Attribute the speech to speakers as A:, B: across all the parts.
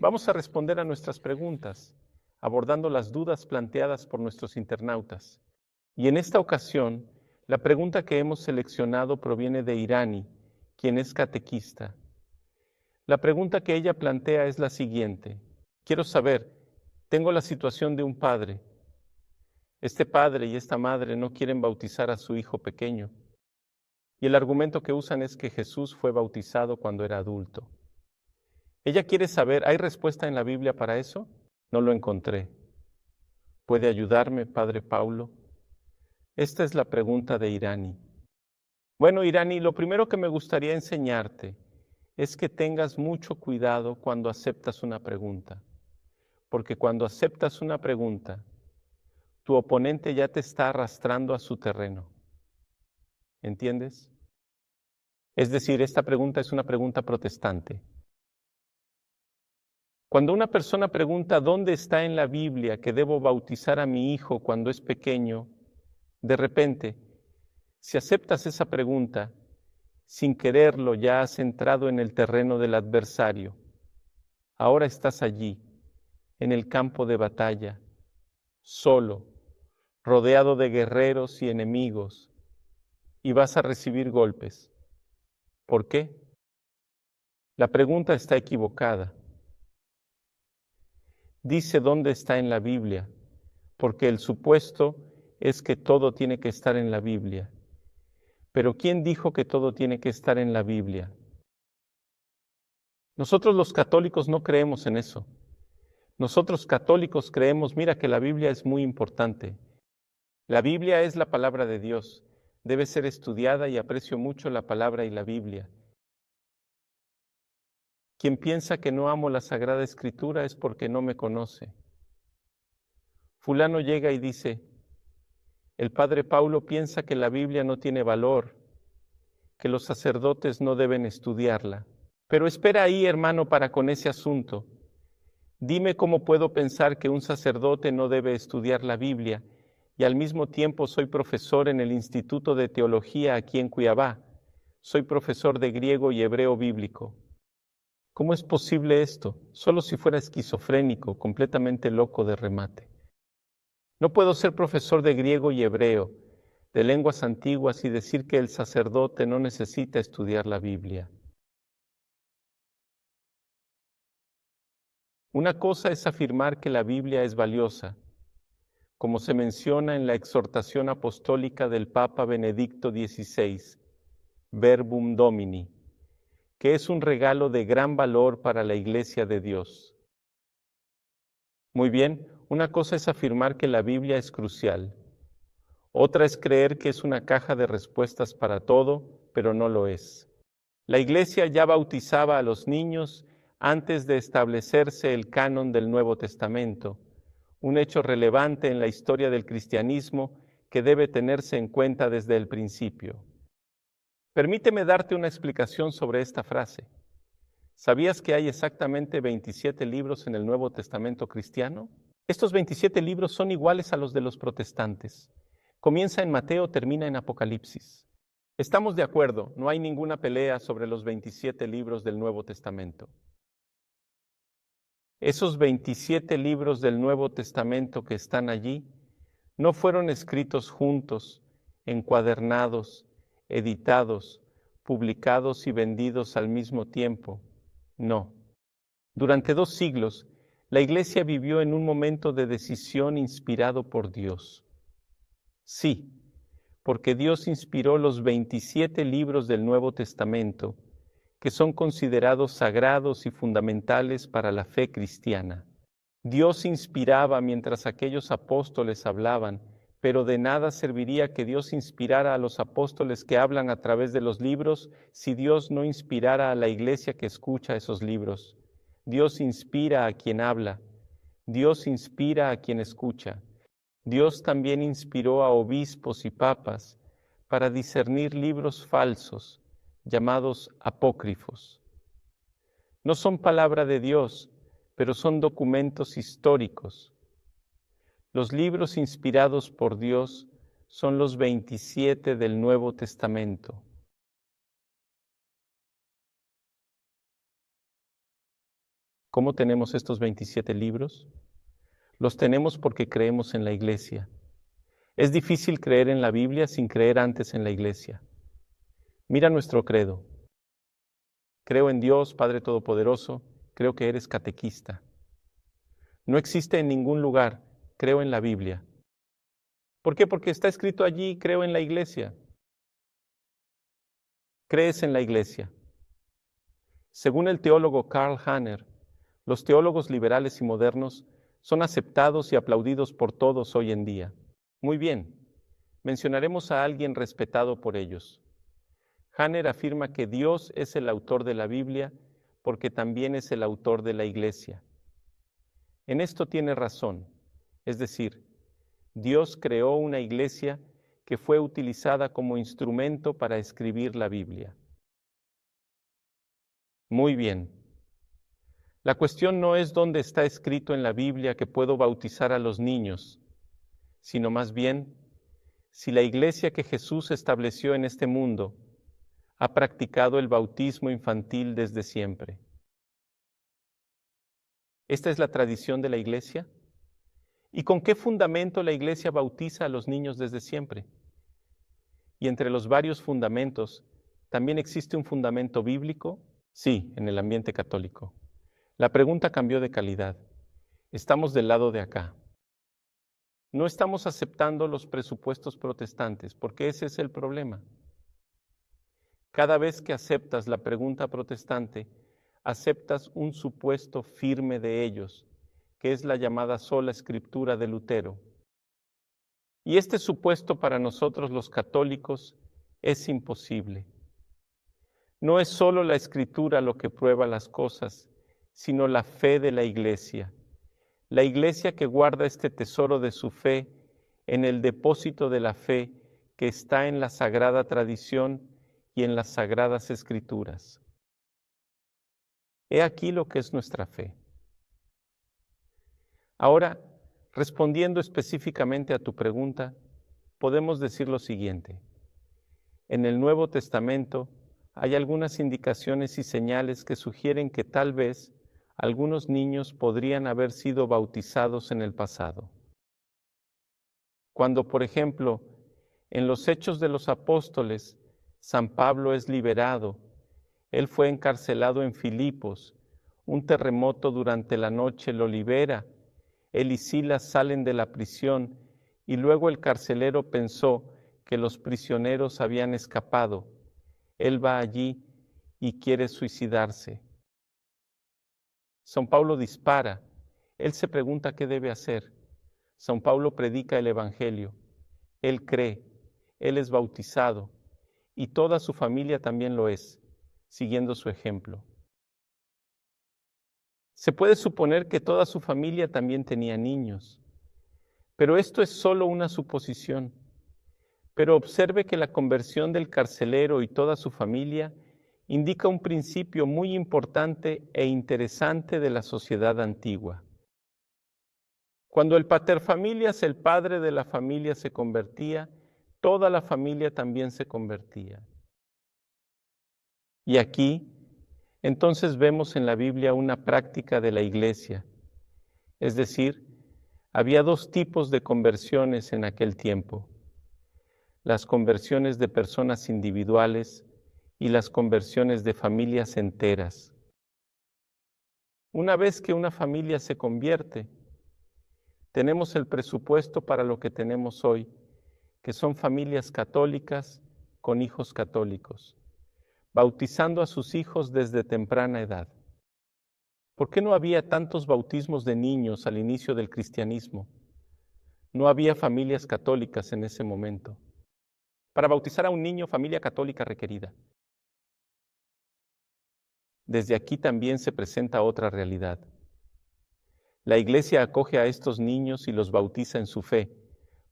A: Vamos a responder a nuestras preguntas, abordando las dudas planteadas por nuestros internautas. Y en esta ocasión, la pregunta que hemos seleccionado proviene de Irani, quien es catequista. La pregunta que ella plantea es la siguiente. Quiero saber, tengo la situación de un padre. Este padre y esta madre no quieren bautizar a su hijo pequeño. Y el argumento que usan es que Jesús fue bautizado cuando era adulto. Ella quiere saber, ¿hay respuesta en la Biblia para eso? No lo encontré. ¿Puede ayudarme, Padre Paulo? Esta es la pregunta de Irani. Bueno, Irani, lo primero que me gustaría enseñarte es que tengas mucho cuidado cuando aceptas una pregunta. Porque cuando aceptas una pregunta, tu oponente ya te está arrastrando a su terreno. ¿Entiendes? Es decir, esta pregunta es una pregunta protestante. Cuando una persona pregunta ¿dónde está en la Biblia que debo bautizar a mi hijo cuando es pequeño? De repente, si aceptas esa pregunta, sin quererlo ya has entrado en el terreno del adversario. Ahora estás allí, en el campo de batalla, solo, rodeado de guerreros y enemigos, y vas a recibir golpes. ¿Por qué? La pregunta está equivocada. Dice dónde está en la Biblia, porque el supuesto es que todo tiene que estar en la Biblia. Pero ¿quién dijo que todo tiene que estar en la Biblia? Nosotros los católicos no creemos en eso. Nosotros católicos creemos, mira que la Biblia es muy importante. La Biblia es la palabra de Dios. Debe ser estudiada y aprecio mucho la palabra y la Biblia. Quien piensa que no amo la Sagrada Escritura es porque no me conoce. Fulano llega y dice, el Padre Paulo piensa que la Biblia no tiene valor, que los sacerdotes no deben estudiarla. Pero espera ahí, hermano, para con ese asunto. Dime cómo puedo pensar que un sacerdote no debe estudiar la Biblia y al mismo tiempo soy profesor en el Instituto de Teología aquí en Cuiabá. Soy profesor de griego y hebreo bíblico. ¿Cómo es posible esto? Solo si fuera esquizofrénico, completamente loco de remate. No puedo ser profesor de griego y hebreo, de lenguas antiguas y decir que el sacerdote no necesita estudiar la Biblia. Una cosa es afirmar que la Biblia es valiosa, como se menciona en la exhortación apostólica del Papa Benedicto XVI, Verbum Domini, que es un regalo de gran valor para la Iglesia de Dios. Muy bien, una cosa es afirmar que la Biblia es crucial. Otra es creer que es una caja de respuestas para todo, pero no lo es. La Iglesia ya bautizaba a los niños antes de establecerse el canon del Nuevo Testamento, un hecho relevante en la historia del cristianismo que debe tenerse en cuenta desde el principio. Permíteme darte una explicación sobre esta frase. ¿Sabías que hay exactamente 27 libros en el Nuevo Testamento cristiano? Estos 27 libros son iguales a los de los protestantes. Comienza en Mateo, termina en Apocalipsis. Estamos de acuerdo, no hay ninguna pelea sobre los 27 libros del Nuevo Testamento. Esos 27 libros del Nuevo Testamento que están allí no fueron escritos juntos, encuadernados, editados, publicados y vendidos al mismo tiempo. No. Durante 2 siglos, la Iglesia vivió en un momento de decisión inspirado por Dios. Sí, porque Dios inspiró los 27 libros del Nuevo Testamento, que son considerados sagrados y fundamentales para la fe cristiana. Dios inspiraba mientras aquellos apóstoles hablaban, pero de nada serviría que Dios inspirara a los apóstoles que hablan a través de los libros si Dios no inspirara a la iglesia que escucha esos libros. Dios inspira a quien habla, Dios inspira a quien escucha. Dios también inspiró a obispos y papas para discernir libros falsos, llamados apócrifos. No son palabra de Dios, pero son documentos históricos. Los libros inspirados por Dios son los 27 del Nuevo Testamento. ¿Cómo tenemos estos 27 libros? Los tenemos porque creemos en la Iglesia. Es difícil creer en la Biblia sin creer antes en la Iglesia. Mira nuestro credo. Creo en Dios, Padre Todopoderoso, creo que eres catequista. No existe en ningún lugar, creo en la Biblia. ¿Por qué? Porque está escrito allí, creo en la Iglesia. Crees en la Iglesia. Según el teólogo Karl Rahner, los teólogos liberales y modernos son aceptados y aplaudidos por todos hoy en día. Muy bien, mencionaremos a alguien respetado por ellos. Rahner afirma que Dios es el autor de la Biblia porque también es el autor de la Iglesia. En esto tiene razón, es decir, Dios creó una Iglesia que fue utilizada como instrumento para escribir la Biblia. Muy bien. La cuestión no es dónde está escrito en la Biblia que puedo bautizar a los niños, sino más bien si la Iglesia que Jesús estableció en este mundo ha practicado el bautismo infantil desde siempre. ¿Esta es la tradición de la Iglesia? ¿Y con qué fundamento la Iglesia bautiza a los niños desde siempre? Y entre los varios fundamentos, ¿también existe un fundamento bíblico? Sí, en el ambiente católico. La pregunta cambió de calidad. Estamos del lado de acá. No estamos aceptando los presupuestos protestantes, porque ese es el problema. Cada vez que aceptas la pregunta protestante, aceptas un supuesto firme de ellos, que es la llamada sola escritura de Lutero. Y este supuesto para nosotros los católicos es imposible. No es solo la escritura lo que prueba las cosas, sino la fe de la Iglesia. La Iglesia que guarda este tesoro de su fe en el depósito de la fe que está en la sagrada tradición y en las sagradas escrituras. He aquí lo que es nuestra fe. Ahora, respondiendo específicamente a tu pregunta, podemos decir lo siguiente. En el Nuevo Testamento hay algunas indicaciones y señales que sugieren que tal vez algunos niños podrían haber sido bautizados en el pasado. Cuando, por ejemplo, en los Hechos de los Apóstoles, San Pablo es liberado, él fue encarcelado en Filipos, un terremoto durante la noche lo libera, él y Silas salen de la prisión y luego el carcelero pensó que los prisioneros habían escapado. Él va allí y quiere suicidarse. San Pablo dispara, él se pregunta qué debe hacer. San Pablo predica el Evangelio, él cree, él es bautizado y toda su familia también lo es, siguiendo su ejemplo. Se puede suponer que toda su familia también tenía niños, pero esto es solo una suposición. Pero observe que la conversión del carcelero y toda su familia indica un principio muy importante e interesante de la sociedad antigua. Cuando el paterfamilias, el padre de la familia, se convertía, toda la familia también se convertía. Y aquí, entonces vemos en la Biblia una práctica de la Iglesia, es decir, había dos tipos de conversiones en aquel tiempo: las conversiones de personas individuales y las conversiones de familias enteras. Una vez que una familia se convierte, tenemos el presupuesto para lo que tenemos hoy, que son familias católicas con hijos católicos, bautizando a sus hijos desde temprana edad. ¿Por qué no había tantos bautismos de niños al inicio del cristianismo? No había familias católicas en ese momento. Para bautizar a un niño, familia católica requerida. Desde aquí también se presenta otra realidad. La Iglesia acoge a estos niños y los bautiza en su fe,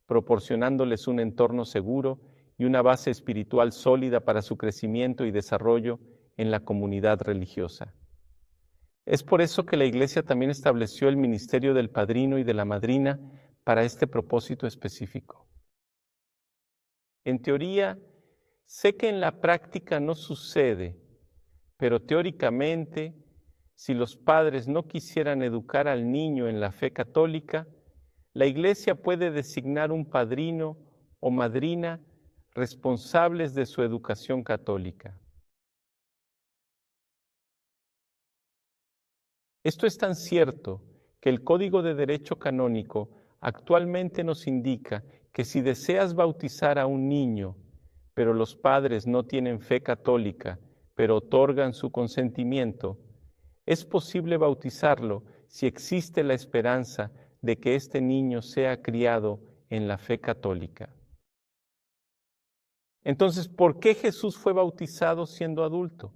A: proporcionándoles un entorno seguro y una base espiritual sólida para su crecimiento y desarrollo en la comunidad religiosa. Es por eso que la Iglesia también estableció el ministerio del padrino y de la madrina para este propósito específico. En teoría, sé que en la práctica no sucede, pero teóricamente si los padres no quisieran educar al niño en la fe católica, la Iglesia puede designar un padrino o madrina responsables de su educación católica. Esto es tan cierto que el Código de Derecho Canónico actualmente nos indica que si deseas bautizar a un niño, pero los padres no tienen fe católica, pero otorgan su consentimiento, es posible bautizarlo si existe la esperanza de que este niño sea criado en la fe católica. Entonces, ¿por qué Jesús fue bautizado siendo adulto?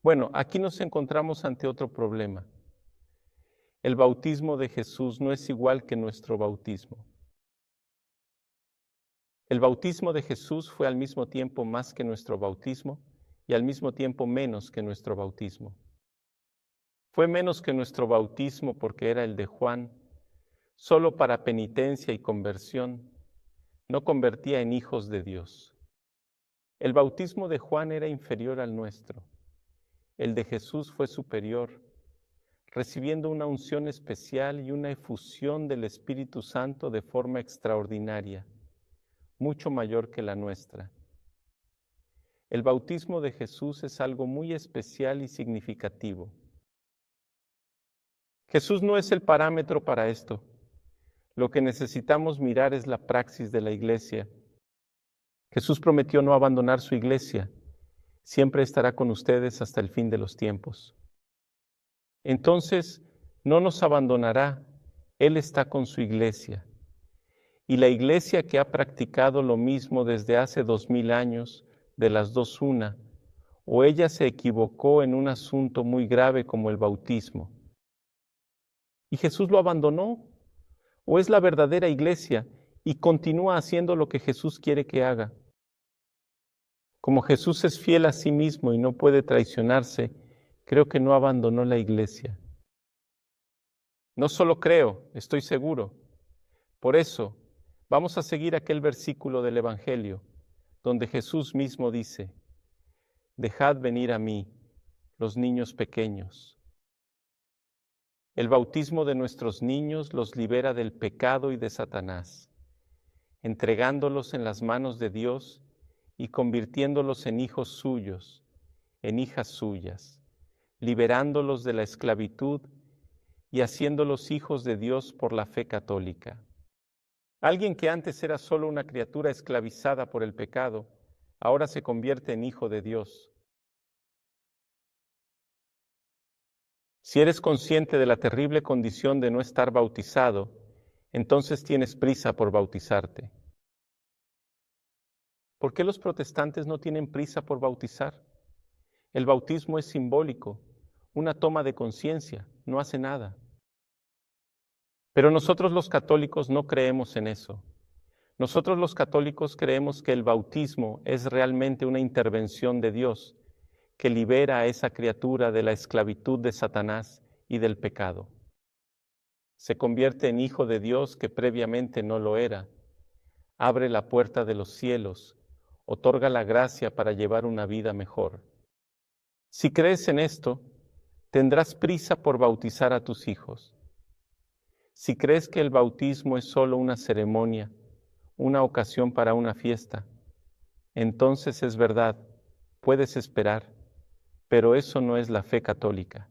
A: Bueno, aquí nos encontramos ante otro problema. El bautismo de Jesús no es igual que nuestro bautismo. El bautismo de Jesús fue al mismo tiempo más que nuestro bautismo y al mismo tiempo menos que nuestro bautismo. Fue menos que nuestro bautismo porque era el de Juan, solo para penitencia y conversión, no convertía en hijos de Dios. El bautismo de Juan era inferior al nuestro. El de Jesús fue superior, recibiendo una unción especial y una efusión del Espíritu Santo de forma extraordinaria, mucho mayor que la nuestra. El bautismo de Jesús es algo muy especial y significativo. Jesús no es el parámetro para esto. Lo que necesitamos mirar es la praxis de la Iglesia. Jesús prometió no abandonar su Iglesia. Siempre estará con ustedes hasta el fin de los tiempos. Entonces, no nos abandonará. Él está con su Iglesia. Y la Iglesia que ha practicado lo mismo desde hace 2000 años, de las dos una, o ella se equivocó en un asunto muy grave como el bautismo. ¿Y Jesús lo abandonó? ¿O es la verdadera Iglesia y continúa haciendo lo que Jesús quiere que haga? Como Jesús es fiel a sí mismo y no puede traicionarse, creo que no abandonó la Iglesia. No solo creo, estoy seguro. Por eso, vamos a seguir aquel versículo del Evangelio, donde Jesús mismo dice: dejad venir a mí los niños pequeños. El bautismo de nuestros niños los libera del pecado y de Satanás, entregándolos en las manos de Dios y convirtiéndolos en hijos suyos, en hijas suyas, liberándolos de la esclavitud y haciéndolos hijos de Dios por la fe católica. Alguien que antes era solo una criatura esclavizada por el pecado, ahora se convierte en hijo de Dios. Si eres consciente de la terrible condición de no estar bautizado, entonces tienes prisa por bautizarte. ¿Por qué los protestantes no tienen prisa por bautizar? El bautismo es simbólico, una toma de conciencia, no hace nada. Pero nosotros los católicos no creemos en eso. Nosotros los católicos creemos que el bautismo es realmente una intervención de Dios que libera a esa criatura de la esclavitud de Satanás y del pecado. Se convierte en hijo de Dios que previamente no lo era, abre la puerta de los cielos, otorga la gracia para llevar una vida mejor. Si crees en esto, tendrás prisa por bautizar a tus hijos. Si crees que el bautismo es solo una ceremonia, una ocasión para una fiesta, entonces es verdad, puedes esperar, pero eso no es la fe católica.